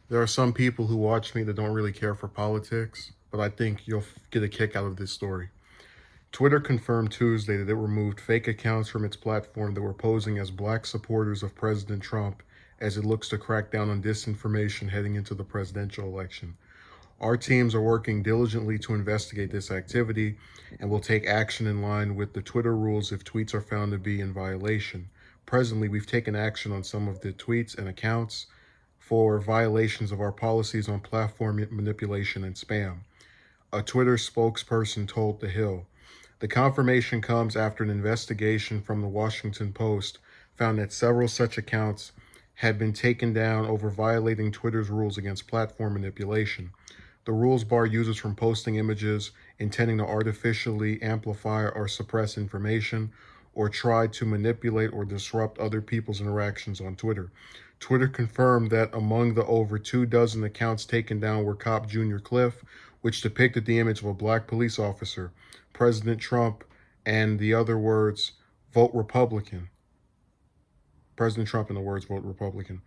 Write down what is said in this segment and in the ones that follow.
There are some people who watch me that don't really care for politics, but I think you'll get a kick out of this story. Twitter confirmed Tuesday that it removed fake accounts from its platform that were posing as black supporters of President Trump as it looks to crack down on disinformation heading into the presidential election. Our teams are working diligently to investigate this activity and will take action in line with the Twitter rules if tweets are found to be in violation. Presently, we've taken action on some of the tweets and accounts for violations of our policies on platform manipulation and spam, a Twitter spokesperson told The Hill. The confirmation comes after an investigation from the Washington Post found that several such accounts had been taken down over violating Twitter's rules against platform manipulation. The rules bar users from posting images intending to artificially amplify or suppress information or try to manipulate or disrupt other people's interactions on Twitter. Twitter confirmed that among the over 2 dozen accounts taken down were Cop Junior Cliff, which depicted the image of a black police officer, President Trump, and the other words, vote Republican. President Trump and the words, vote Republican.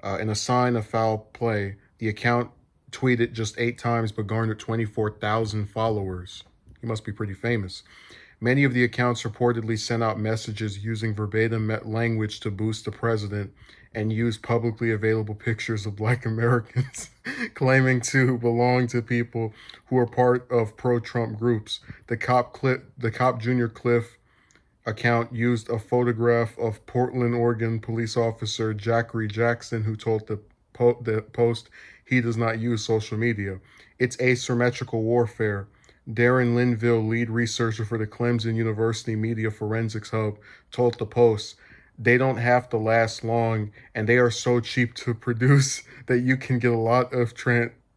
In a sign of foul play, the account tweeted just 8 times but garnered 24,000 followers. He must be pretty famous. Many of the accounts reportedly sent out messages using verbatim language to boost the president and used publicly available pictures of black Americans claiming to belong to people who are part of pro-Trump groups. The Cop Junior Cliff account used a photograph of Portland, Oregon police officer Jackery Jackson, who told the Post he does not use social media. It's asymmetrical warfare. Darren Linville, lead researcher for the Clemson University Media Forensics Hub, told the Post, they don't have to last long and they are so cheap to produce that you can get a lot of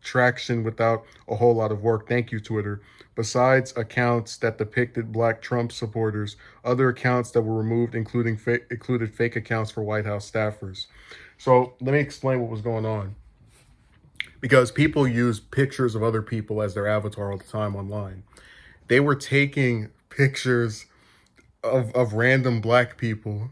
traction without a whole lot of work. Thank you, Twitter. Besides accounts that depicted black Trump supporters, other accounts that were removed included fake accounts for White House staffers. So let me explain what was going on. Because people use pictures of other people as their avatar all the time online. They were taking pictures of random black people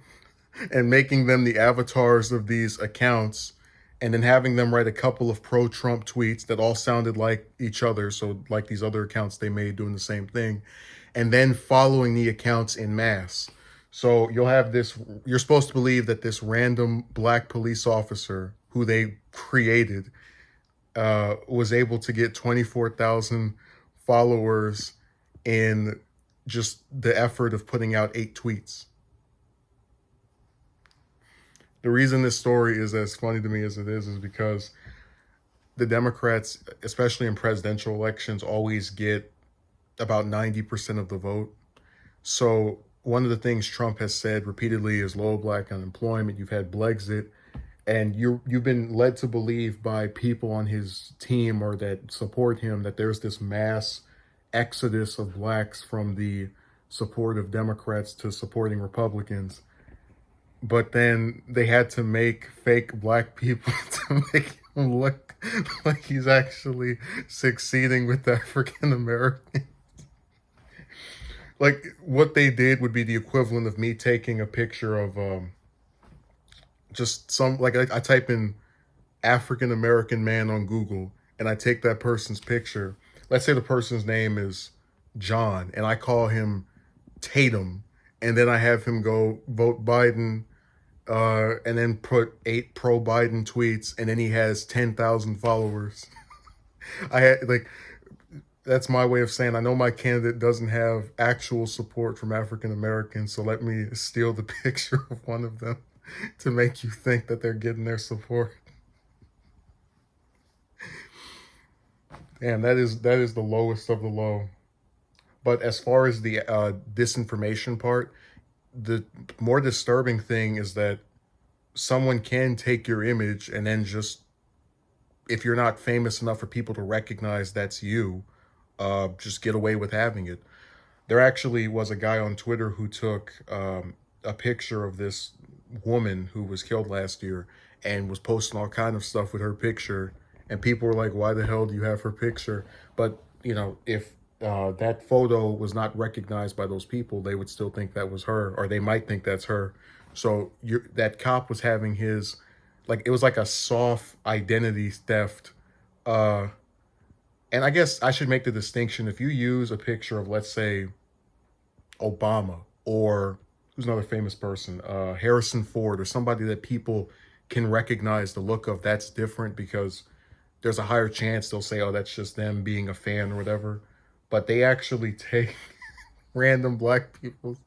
and making them the avatars of these accounts and then having them write a couple of pro-Trump tweets that all sounded like each other, so like these other accounts they made doing the same thing, and then following the accounts in mass. So you'll have this, you're supposed to believe that this random black police officer who they created was able to get 24,000 followers in just the effort of putting out 8 tweets. The reason this story is as funny to me as it is because the Democrats, especially in presidential elections, always get about 90% of the vote. So one of the things Trump has said repeatedly is low black unemployment. You've had Brexit, and you've been led to believe by people on his team or that support him that there's this mass exodus of blacks from the support of Democrats to supporting Republicans. But then they had to make fake black people to make him look like he's actually succeeding with African Americans. Like what they did would be the equivalent of me taking a picture of just some, like I type in African American man on Google and I take that person's picture. Let's say the person's name is John and I call him Tatum, and then I have him go vote Biden, and then put 8 pro Biden tweets, and then he has 10,000 followers. I had like, that's my way of saying I know my candidate doesn't have actual support from African Americans, so let me steal the picture of one of them to make you think that they're getting their support. And that is the lowest of the low. But as far as the disinformation part, the more disturbing thing is that someone can take your image and then just, if you're not famous enough for people to recognize that's you, just get away with having it. There actually was a guy on Twitter who took a picture of this woman who was killed last year and was posting all kind of stuff with her picture. And people were like, why the hell do you have her picture? But, you know, if that photo was not recognized by those people, they would still think that was her, or they might think that's her. So that cop was having his, like it was like a soft identity theft. Uh, and I guess I should make the distinction: if you use a picture of, let's say, Obama, or who's another famous person, Harrison Ford, or somebody that people can recognize the look of, that's different because there's a higher chance they'll say, oh, that's just them being a fan or whatever. But they actually take random black people's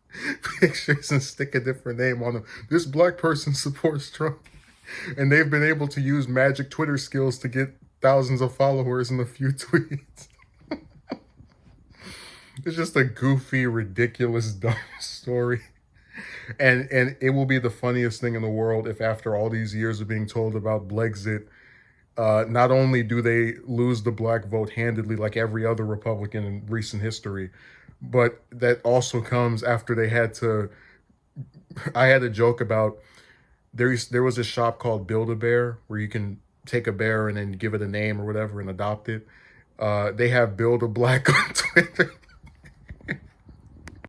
pictures and stick a different name on them. This black person supports Trump. And they've been able to use magic Twitter skills to get thousands of followers in a few tweets. It's just a goofy, ridiculous, dumb story. And it will be the funniest thing in the world if, after all these years of being told about Blexit, not only do they lose the black vote handedly like every other Republican in recent history, but that also comes after they had to. I had a joke about there was a shop called Build-A-Bear where you can take a bear and then give it a name or whatever and adopt it. They have Build-A-Black on Twitter.